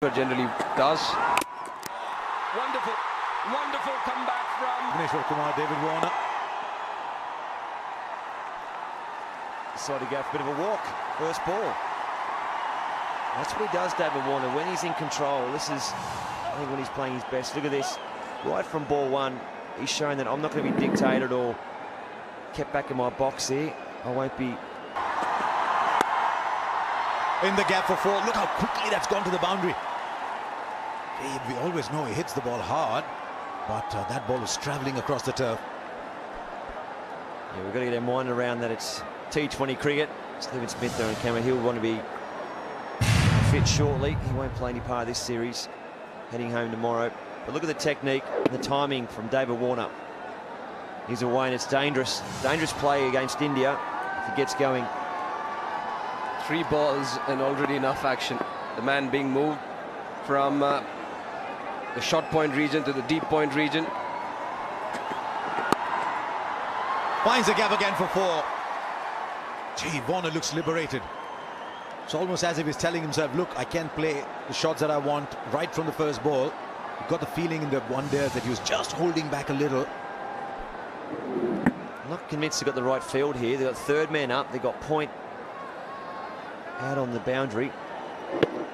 Generally does. Wonderful, wonderful comeback from David Warner. Decided to go for a bit of a walk. First ball. That's what he does, David Warner, when he's in control. This is, I think, when he's playing his best. Look at this. Right from ball one, he's showing that I'm not going to be dictated or kept back in my box here. I won't be. In the gap for four. Look how quickly that's gone to the boundary. We always know he hits the ball hard, but that ball is travelling across the turf. Yeah, we've got to get our mind around that it's T20 cricket. Stephen Smith there on camera. He'll want to be fit shortly. He won't play any part of this series, heading home tomorrow. But look at the technique and the timing from David Warner. He's away and it's dangerous. Dangerous play against India if he gets going. 3 balls and already enough action. The man being moved from the short point region to the deep point region. Finds the gap again for 4. Gee, Warner looks liberated. It's almost as if he's telling himself, look, I can play the shots that I want right from the first ball. You got the feeling in the one-days that he was just holding back a little. I'm not convinced they've got the right field here. They've got third man up. They've got point out on the boundary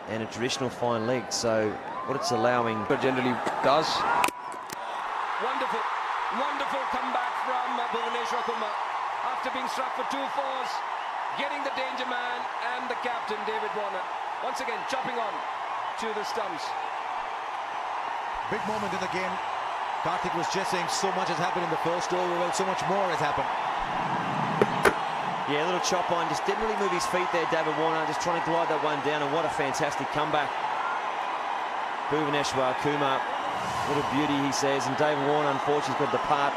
and a traditional fine leg. So what it's allowing Generally does. Wonderful, wonderful comeback from Bhuvaneshwar Kumar after being struck for 2 fours, getting the danger man and the captain David Warner once again chopping on to the stumps. Big moment in the game. Karthik was just saying so much has happened in the first over. Well, so much more has happened. Yeah, a little chop on, just didn't really move his feet there, David Warner, just trying to glide that one down, and what a fantastic comeback. Bhuvaneshwar Kumar, what a beauty, he says, and David Warner, unfortunately, has got to depart.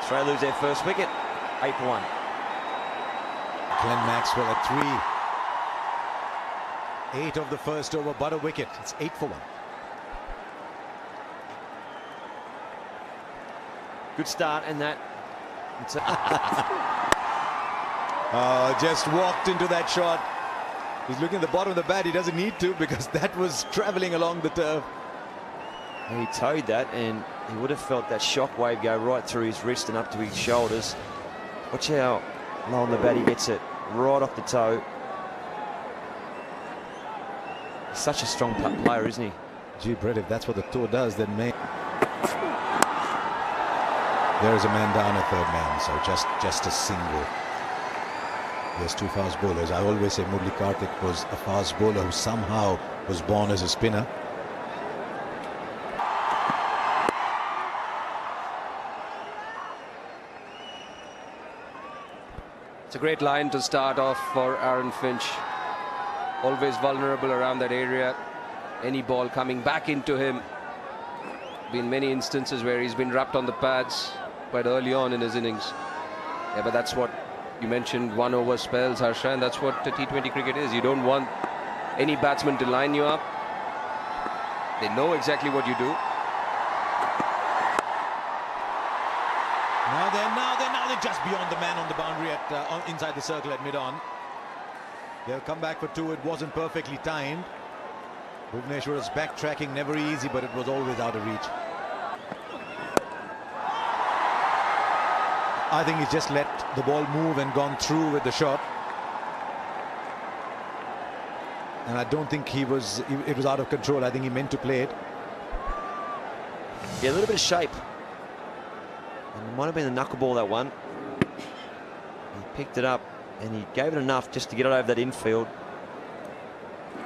Australia lose their first wicket, 8 for 1. Glenn Maxwell at 3. 8 of the first over, but a wicket. It's 8 for 1. Good start, and that. Just walked into that shot. He's looking at the bottom of the bat. He doesn't need to because that was travelling along the turf. He towed that, and he would have felt that shock wave go right through his wrist and up to his shoulders. Watch how low on the bat he gets it, right off the toe. He's such a strong player, isn't he? Gee, Brett, if that's what the toe does, then may. There is a man down, a third man, so just a single. There's 2 fast bowlers. I always say Murli Karthik was a fast bowler who somehow was born as a spinner. It's a great line to start off for Aaron Finch. Always vulnerable around that area. Any ball coming back into him. Been many instances where he's been wrapped on the pads quite early on in his innings. Yeah, but that's what you mentioned, 1 over spells, Harsha, and that's what the T20 cricket is. You don't want any batsman to line you up. They know exactly what you do. Now they're just beyond the man on the boundary at inside the circle at mid-on. They'll come back for 2. It wasn't perfectly timed. Bhuvaneshwar was backtracking, never easy, but it was always out of reach. I think he's just let the ball move and gone through with the shot. And I don't think it was out of control. I think he meant to play it. Yeah, a little bit of shape. And it might have been the knuckleball, that one. He picked it up and he gave it enough just to get it over that infield.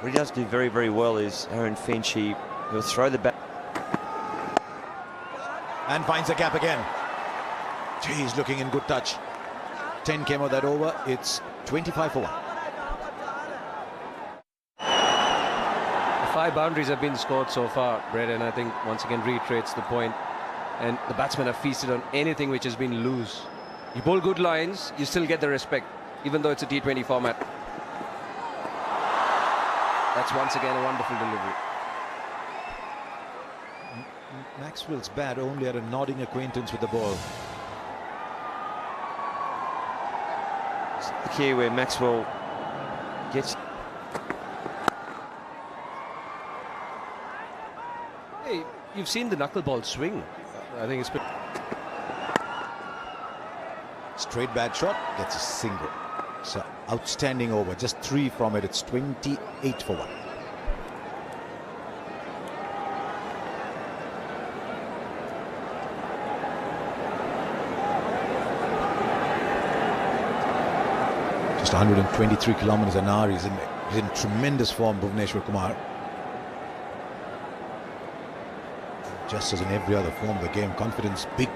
What he does do very, very well is Aaron Finch, he'll throw the bat. And finds the gap again. Gee, he's looking in good touch. 10 came out that over. It's 25 for 1. The 5 boundaries have been scored so far, Brett, and I think once again reiterates the point. And the batsmen have feasted on anything which has been loose. You bowl good lines, you still get the respect, even though it's a T20 format. That's once again a wonderful delivery. Maxwell's bat only had a nodding acquaintance with the ball. Look here where Maxwell gets. Hey, you've seen the knuckleball swing. I think it's been... Straight bad shot, gets a single. So outstanding over, just 3 from it. It's 28 for 1. Just 123 kilometers an hour. He's in tremendous form, Bhuvneshwar Kumar. Just as in every other form of the game, confidence, big.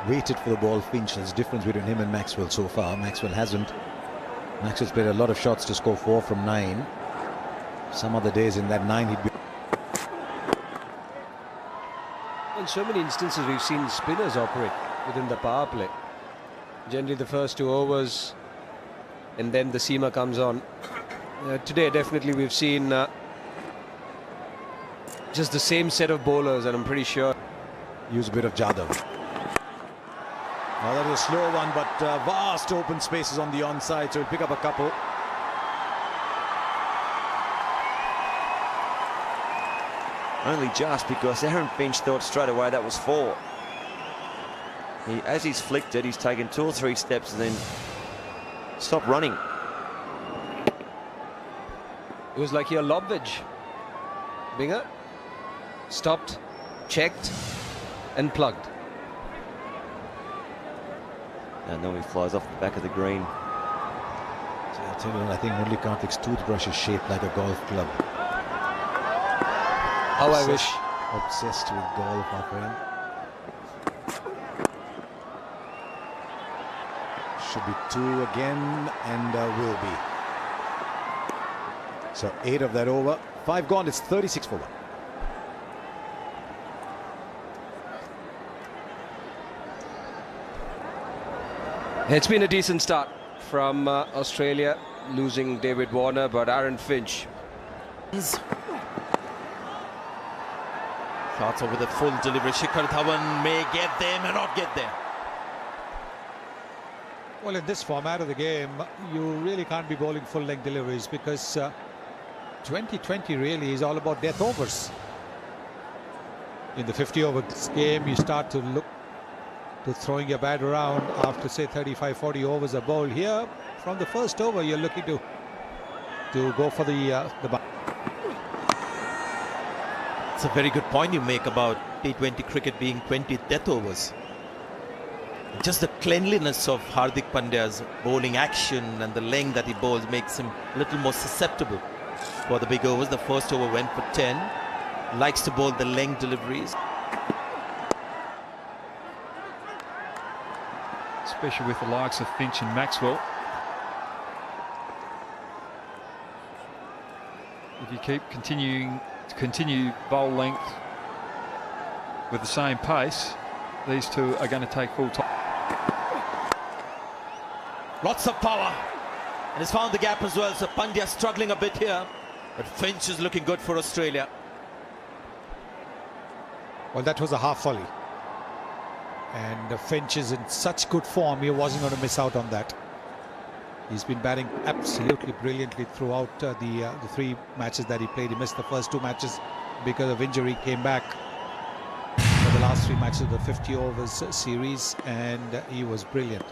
Waited for the ball, Finch. There's a difference between him and Maxwell so far. Maxwell hasn't. Maxwell's played a lot of shots to score 4 from 9. Some other days in that 9 he'd be... In so many instances we've seen spinners operate within the power play. Generally the first 2 overs and then the seamer comes on. Today definitely we've seen just the same set of bowlers, and I'm pretty sure... Use a bit of Jadhav. Now that was a slow one, but vast open spaces on the onside, so he'll pick up a couple. Only just, because Aaron Finch thought straight away that was 4. As he's flicked it, he's taken 2 or 3 steps and then stopped running. It was like your lob wedge. Binger stopped, checked and plugged. And then he flies off the back of the green. So I'll tell you what, I think Murali Karthik's toothbrush is shaped like a golf club. How I wish. Obsessed with golf, my friend. Should be 2 again, and will be. So 8 of that over. 5 gone, it's 36 for 1. It's been a decent start from Australia, losing David Warner, but Aaron Finch. Shots over the full delivery. Shikhar Dhawan may get there, may not get there. Well, in this format of the game, you really can't be bowling full-length deliveries, because 2020 really is all about death overs. In the 50-over game, you start to look to throwing your bat around after, say, 35-40 overs are bowled. Here, from the first over, you're looking to go for the It's a very good point you make about T20 cricket being 20 death overs. Just the cleanliness of Hardik Pandya's bowling action and the length that he bowls makes him a little more susceptible for the big overs. The first over went for 10. Likes to bowl the length deliveries. Especially with the likes of Finch and Maxwell. If you continue bowl length with the same pace, these 2 are going to take full time. Lots of power, and he's found the gap as well. So Pandya struggling a bit here, but Finch is looking good for Australia. Well, that was a half volley, and Finch is in such good form, he wasn't going to miss out on that. He's been batting absolutely brilliantly throughout the 3 matches that he played. He missed the first 2 matches because of injury, came back for the last 3 matches of the 50 overs series, and he was brilliant.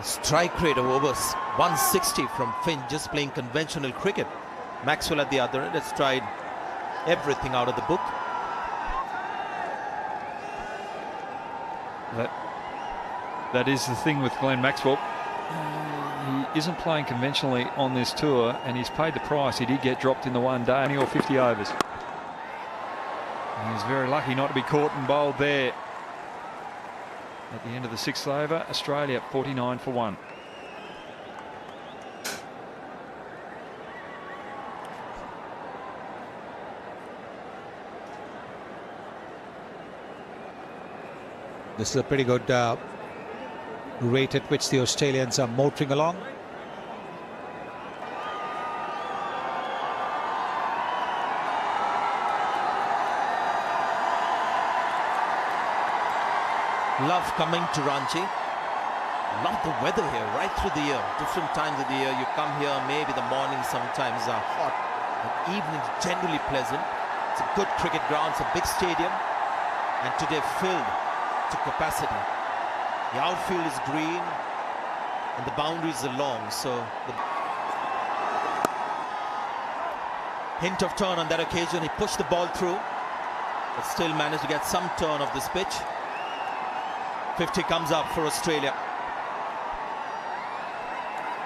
Strike rate of over 160 from Finch, just playing conventional cricket. Maxwell at the other end has tried everything out of the book. That is the thing with Glenn Maxwell. He isn't playing conventionally on this tour, and he's paid the price. He did get dropped in the 1 day, only or 50 overs. And he's very lucky not to be caught and bowled there. At the end of the 6th over, Australia 49 for 1. This is a pretty good rate at which the Australians are motoring along. Love coming to Ranchi. Love the weather here right through the year. Different times of the year. You come here, maybe the mornings sometimes are hot. The evenings generally pleasant. It's a good cricket ground. It's a big stadium. And today filled to capacity. The outfield is green and the boundaries are long. So the hint of turn on that occasion. He pushed the ball through, but still managed to get some turn of this pitch. 50 comes up for Australia.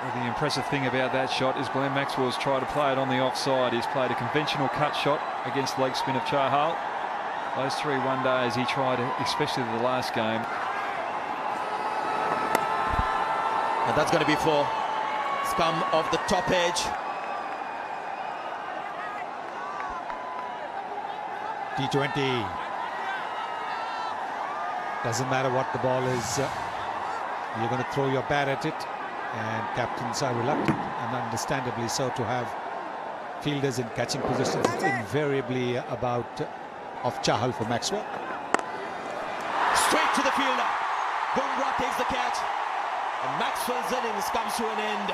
Well, the impressive thing about that shot is Glenn Maxwell's tried to play it on the offside. He's played a conventional cut shot against leg spin of Chahal. Those 3 one-days he tried, especially the last game. And that's going to be 4. Scum off the top edge. T20. Doesn't matter what the ball is, you're going to throw your bat at it, and captains are reluctant, and understandably so, to have fielders in catching positions. It's invariably about off Chahal for Maxwell. Straight to the fielder. Bumrah takes the catch, and Maxwell's innings comes to an end.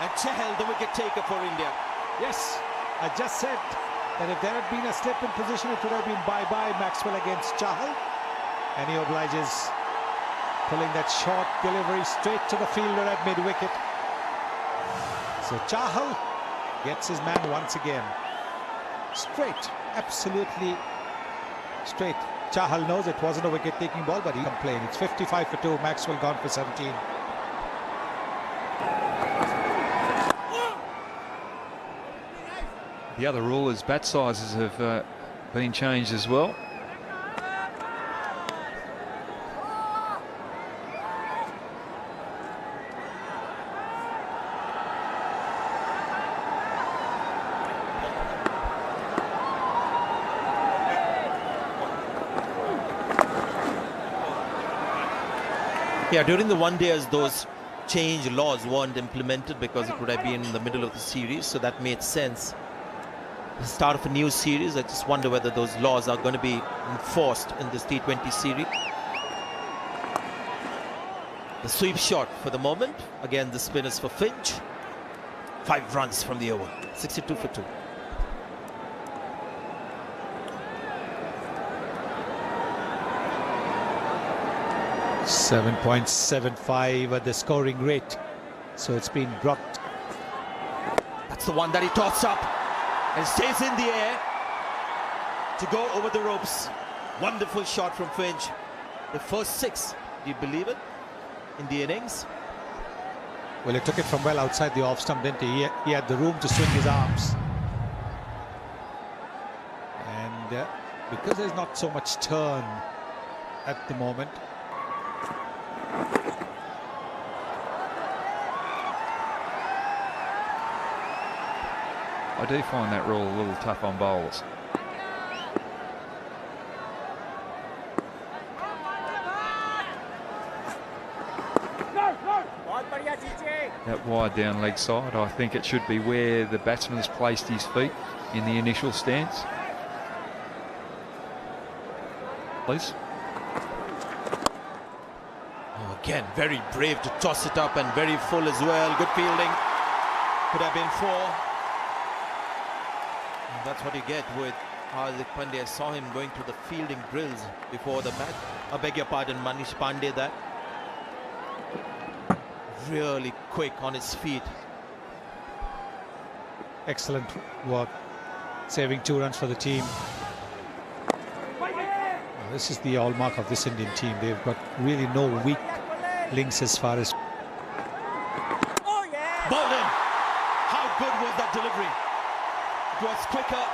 And Chahal, the wicket taker for India. Yes, I just said that if there had been a slip in position, it would have been bye-bye Maxwell against Chahal. And he obliges, pulling that short delivery straight to the fielder at mid-wicket. So Chahal gets his man once again. Straight, absolutely straight. Chahal knows it wasn't a wicket-taking ball, but he complained. It's 55 for 2, Maxwell gone for 17. The other rule is bat sizes have been changed as well. Yeah, during the one-days, those change laws weren't implemented because it would have been in the middle of the series, so that made sense. The start of a new series, I just wonder whether those laws are going to be enforced in this T20 series. The sweep shot for the moment. Again, the spin is for Finch. 5 runs from the over. 62 for 2. .75 at the scoring rate, so it's been dropped. That's the one that he tossed up and stays in the air to go over the ropes. Wonderful shot from Finch. The first 6, do you believe it, in the innings? Well, he took it from well outside the off stump, didn't he? He had the room to swing his arms. And because there's not so much turn at the moment, I do find that rule a little tough on bowlers. That wide down leg side, I think it should be where the batsman has placed his feet in the initial stance. Please. Oh, again, very brave to toss it up and very full as well. Good fielding. Could have been 4. And that's what you get with Hardik Pandya. I saw him going through the fielding drills before the match. I beg your pardon, Manish Pandey, that. Really quick on his feet. excellent work, saving 2 runs for the team. This is the hallmark of this Indian team. They've got really no weak links as far as... Bolden! How good was that delivery? It was quicker,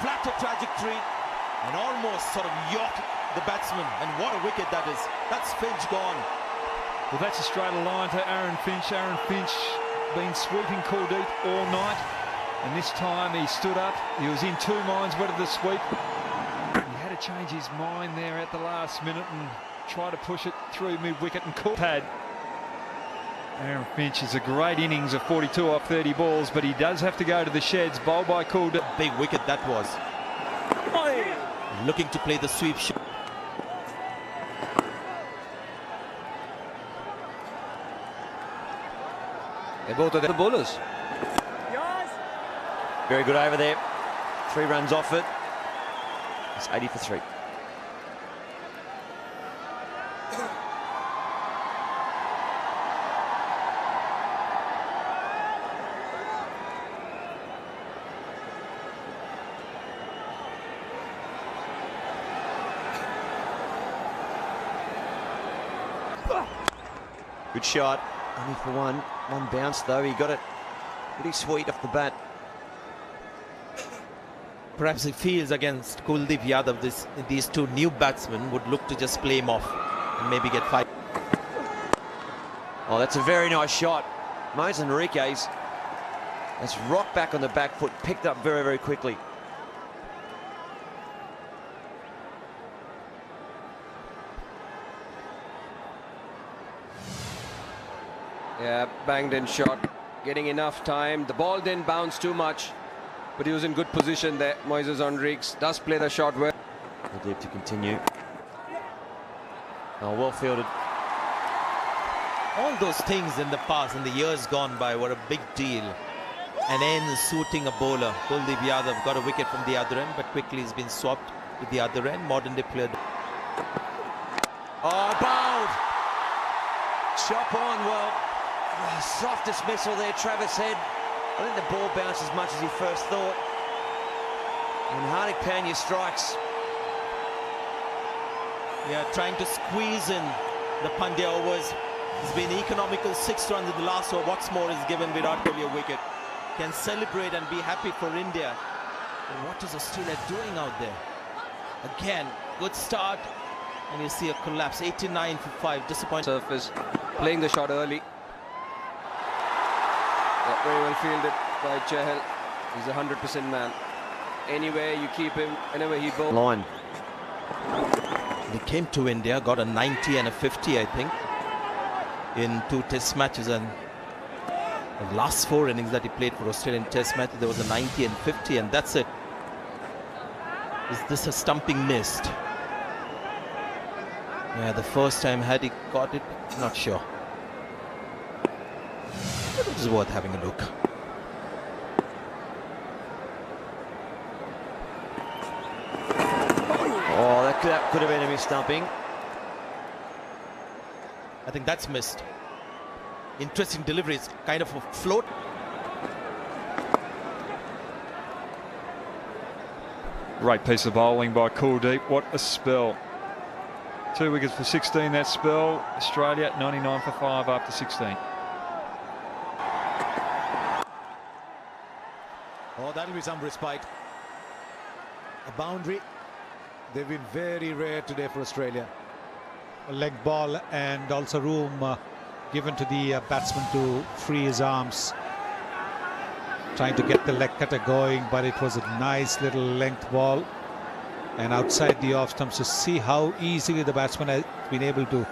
flatter trajectory, and almost sort of yacht the batsman. And what a wicket that is. That's Finch gone. Well, that's a straight line to Aaron Finch. Aaron Finch been sweeping Kuldeep all night, and this time he stood up. He was in 2 minds whether to sweep. He had to change his mind there at the last minute and try to push it through mid-wicket and caught pad. Aaron Finch is a great innings of 42 off 30 balls, but he does have to go to the sheds. Bowled by Kuldeep. Big wicket that was. Looking to play the sweep shot. They're both of the bowlers. Very good over there. 3 runs off it. It's 80 for 3. Good shot. Only for one bounce though. He got it pretty sweet off the bat. Perhaps he feels against Kuldeep Yadav these two new batsmen would look to just play him off and maybe get 5. Oh, that's a very nice shot. Moise Enriquez. That's rocked back on the back foot, picked up very, very quickly. Yeah, banged in shot, getting enough time. The ball didn't bounce too much, but he was in good position there. Moises Henriques does play the shot well. Deep to continue. Oh, well fielded. All those things in the past, in the years gone by, were a big deal. An end suiting a bowler. Kuldeep Yadav got a wicket from the other end, but quickly he's been swapped to the other end. Modern day player. Oh, bowled. Chop on. Well, soft dismissal there, Travis Head. I think the ball bounced as much as he first thought. And Hardik Pandya strikes. Yeah, trying to squeeze in the Pandya overs. He's been economical, 6 runs in the last over. What's more, is given Virat Kohli a wicket. Can celebrate and be happy for India. But what is Australia doing out there? Again, good start. And you see a collapse. 89 for 5. Disappointing. Surface, playing the shot early. Yeah, very well fielded by Chahal. He's a 100% man. Anywhere you keep him, whenever he bowls. Line. He came to India, got a 90 and a 50, I think, in 2 test matches, and the last 4 innings that he played for Australian test matches, there was a 90 and 50, and that's it. Is this a stumping missed? Yeah, the first time had he got it, not sure. But it was worth having a look. Oh, that could have been a mis-stumping. I think that's missed. Interesting deliveries, kind of a float. Great piece of bowling by Kuldeep. What a spell. 2 wickets for 16 that spell. Australia 99 for 5 after 16. Oh, that'll be some respite. A boundary. They've been very rare today for Australia. A leg ball and also room given to the batsman to free his arms. Trying to get the leg cutter going, but it was a nice little length ball. And outside the off stumps, to see how easily the batsman has been able to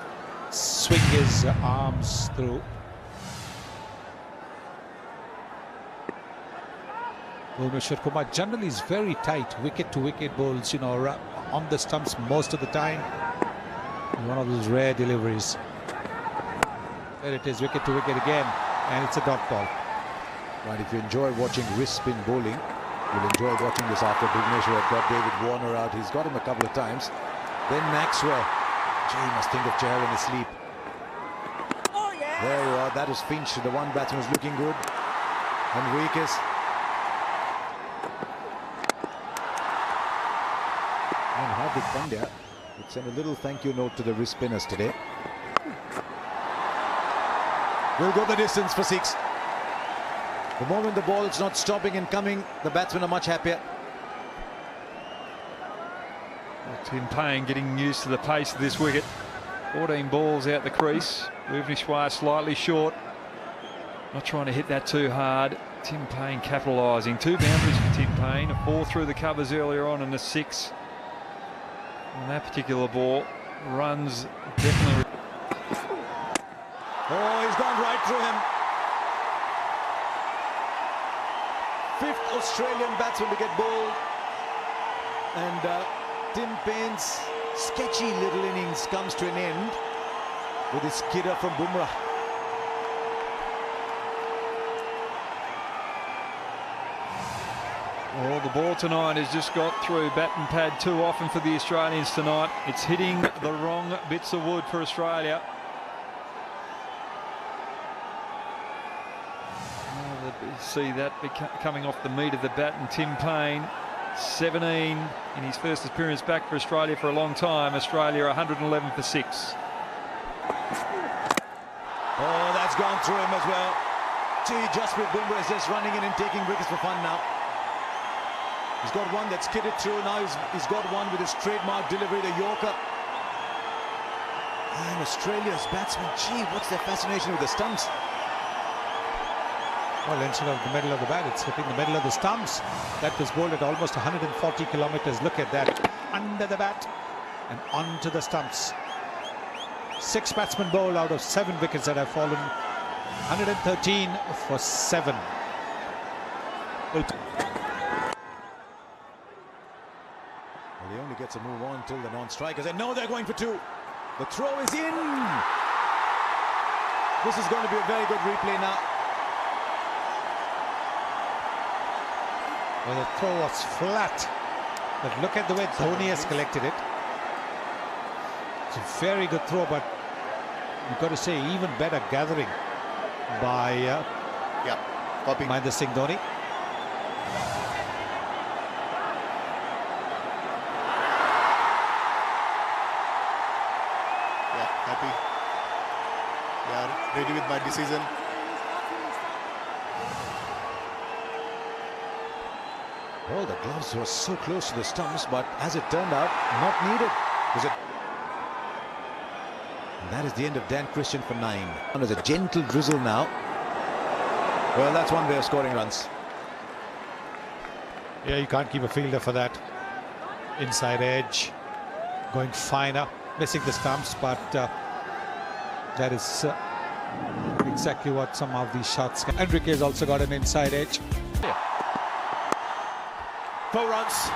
swing his arms through. Bhuvneshwar Kumar generally is very tight, wicket to wicket bowls, you know, on the stumps most of the time. One of those rare deliveries. There it is, wicket to wicket again, and it's a dot ball. Right, if you enjoy watching wrist spin bowling, you'll enjoy watching this after Bhuvneshwar had got David Warner out. He's got him a couple of times. Then Maxwell. Gee, he must think of Chahal in his sleep. Oh, yeah. There you are. That was Finch. The one batsman was looking good. Enriquez. And Hardik Pandya would send a little thank you note to the wrist spinners today. We'll go the distance for 6. The moment the ball's not stopping and coming, the batsmen are much happier. Tim Payne getting used to the pace of this wicket. 14 balls out the crease. Bhuvneshwar slightly short. Not trying to hit that too hard. Tim Payne capitalising. 2 boundaries for Tim Payne. A 4 through the covers earlier on and a 6 on that particular ball. Runs definitely. Oh, he's gone right through him. 5th Australian batsman to get bowled. And Tim Payne's sketchy little innings comes to an end with his kidder from Bumrah. Oh, the ball tonight has just got through bat and pad too often for the Australians tonight. It's hitting the wrong bits of wood for Australia. See that coming off the meat of the bat, and Tim Payne, 17 in his first appearance back for Australia for a long time. Australia 111 for 6. Oh, that's gone through him as well. Gee, Jasprit Bumrah is just running in and taking wickets for fun now. He's got one that's skidded through. Now he's got one with his trademark delivery, the Yorker. And Australia's batsmen, gee, what's their fascination with the stumps? Well, instead of the middle of the bat, it's hitting the middle of the stumps. That was bowled at almost 140 kilometers. Look at that. Under the bat and onto the stumps. 6 batsmen bowled out of 7 wickets that have fallen. 113 for 7. Well, he only gets a move on till the non-strikers. And now they're going for 2. The throw is in. This is going to be a very good replay now. well, the throw was flat. But look at the way Dhoni has collected it. It's a very good throw, but you've got to say even better gathering by Mahendra Singh Dhoni. Happy. Ready with my decision. Oh, the gloves were so close to the stumps, but as it turned out, not needed. And that is the end of Dan Christian for 9. And there's a gentle drizzle now. Well, that's one way of scoring runs. Yeah, you can't keep a fielder for that. Inside edge, going finer, missing the stumps, but that is exactly what some of these shots can. Enrique has also got an inside edge. 4 runs.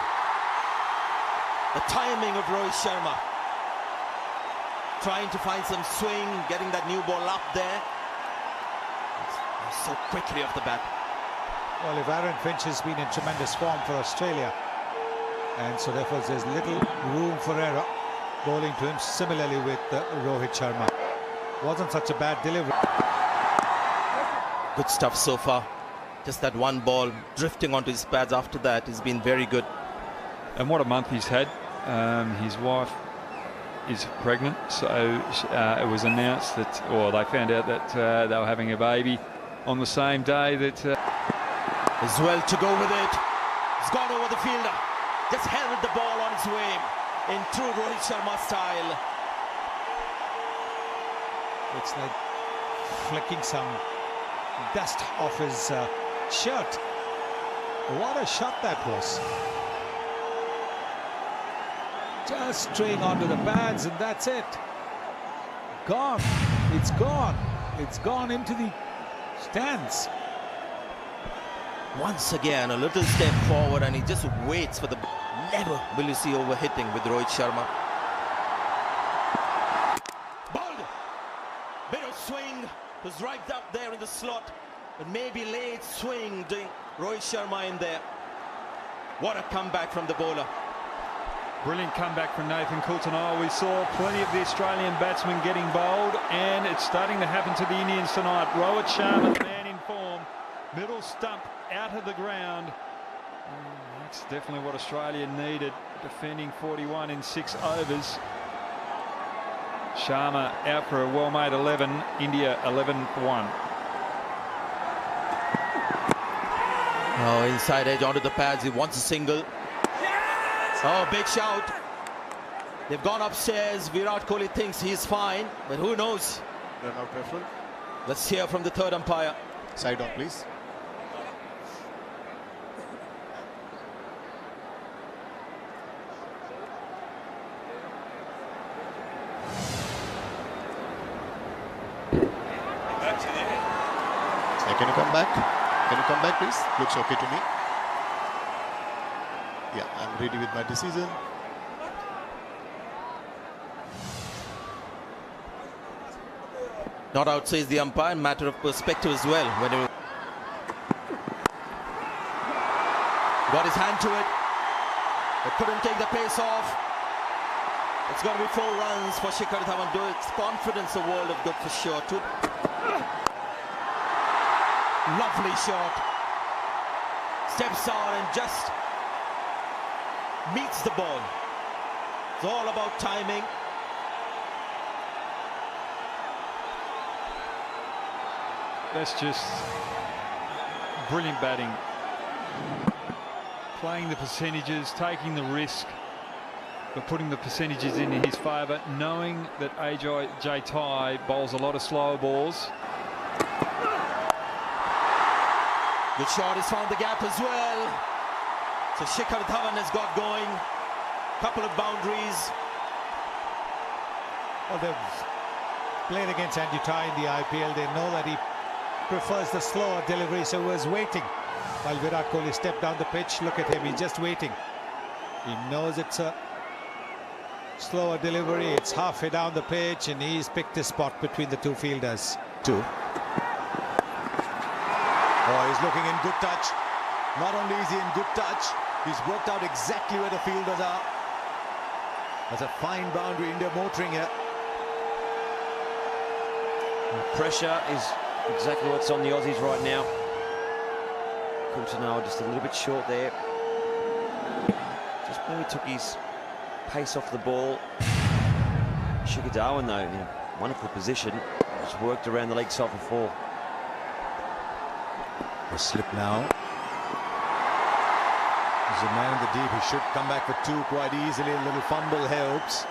The timing of Rohit Sharma. Trying to find some swing, getting that new ball up there. So quickly off the bat. Well, if Aaron Finch has been in tremendous form for Australia, and so therefore there's little room for error bowling to him. Similarly with Rohit Sharma. Wasn't such a bad delivery. Good stuff so far. Just that one ball drifting onto his pads after that has been very good. And what a month he's had. His wife is pregnant, so it was announced that, or they found out that they were having a baby on the same day that... As well to go with it. He's gone over the fielder. Just held the ball on its way in true Rohit Sharma style. It's like flicking some dust off his shirt. What a shot that was. Just straying onto the pads, and that's it. Gone. It's gone. It's gone into the stands. Once again, a little step forward, and he just waits for the... Never will you see overhitting with Rohit Sharma. Bowled. Bit of swing. Was right up there in the slot. But maybe late swing doing Rohit Sharma in there. What a comeback from the bowler. Brilliant comeback from Nathan Coulter. We saw plenty of the Australian batsmen getting bowled, and it's starting to happen to the Indians tonight. Rohit Sharma, the man in form, middle stump out of the ground. That's definitely what Australia needed, defending 41 in 6 overs. Sharma out for a well-made 11, India 11 for 1. Oh, inside edge onto the pads, he wants a single. Oh, big shout. They've gone upstairs. Virat Kohli thinks he's fine, but who knows? Run out preference. Let's hear from the third umpire. Side on, please. Can you come back? Can you come back, please? Looks okay to me. Yeah, I'm ready with my decision. Not out, says the umpire. Matter of perspective as well. When you got got his hand to it, but couldn't take the pace off. It's going to be 4 runs for Shikhar Dhawan. It's confidence, a world of good for sure. Lovely shot. Steps out and just meets the ball. It's all about timing. That's just brilliant batting. Playing the percentages, taking the risk, but putting the percentages in his favour, knowing that Ajay Jaitai bowls a lot of slower balls. Good shot, he's found the gap as well. So Shikhar Dhawan has got going. Couple of boundaries. Well, they've played against Andy Ty in the IPL. They know that he prefers the slower delivery, so he was waiting while Virat Kohli stepped down the pitch. Look at him, he's just waiting. He knows it's a slower delivery, it's halfway down the pitch, and he's picked his spot between the two fielders. Oh, he's looking in good touch. Not only is he in good touch, he's worked out exactly where the fielders are. That's a fine boundary. India motoring here. Pressure is exactly what's on the Aussies right now. Coulter just a little bit short there. Just maybe took his pace off the ball. Shikhar Dhawan though in a wonderful position. Just worked around the leg side for 4. A slip now. He's a man in the deep. He should come back for 2 quite easily. A little fumble helps.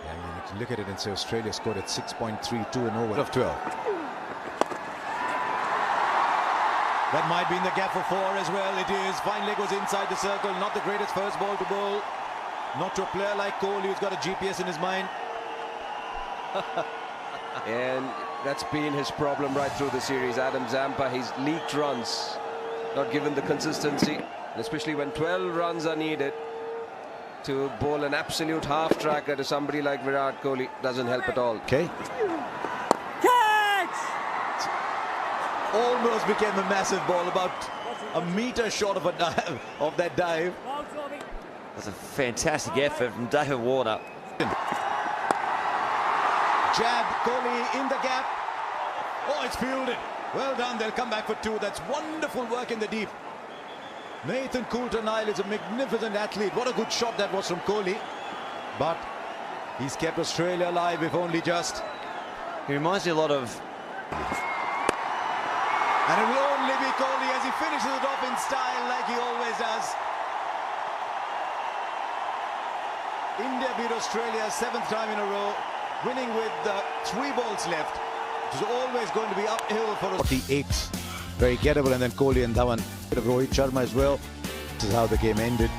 And you can look at it and say Australia scored at 6.32 in over of 12. That might be in the gap for 4 as well. It is. Finally goes inside the circle. Not the greatest first ball to bowl. Not to a player like Kohli who's got a GPS in his mind. And that's been his problem right through the series. Adam Zampa, he's leaked runs, not given the consistency, and especially when 12 runs are needed to bowl an absolute half-tracker to somebody like Virat Kohli doesn't help at all. Okay. Catch! Almost became a massive ball, about a metre short of a dive, of that dive. That's a fantastic effort from David Warner. Jab, Kohli in the gap. Oh, it's fielded. Well done, they'll come back for 2. That's wonderful work in the deep. Nathan Coulter is a magnificent athlete. What a good shot that was from Kohli. But he's kept Australia alive, if only just. He reminds me a lot of... And it will only be Kohli as he finishes it off in style like he always does. India beat Australia 7th time in a row, winning with 3 balls left. It was always going to be uphill for 48. Very gettable, and then Kohli and Dhawan. Bit of Rohit Sharma as well. This is how the game ended.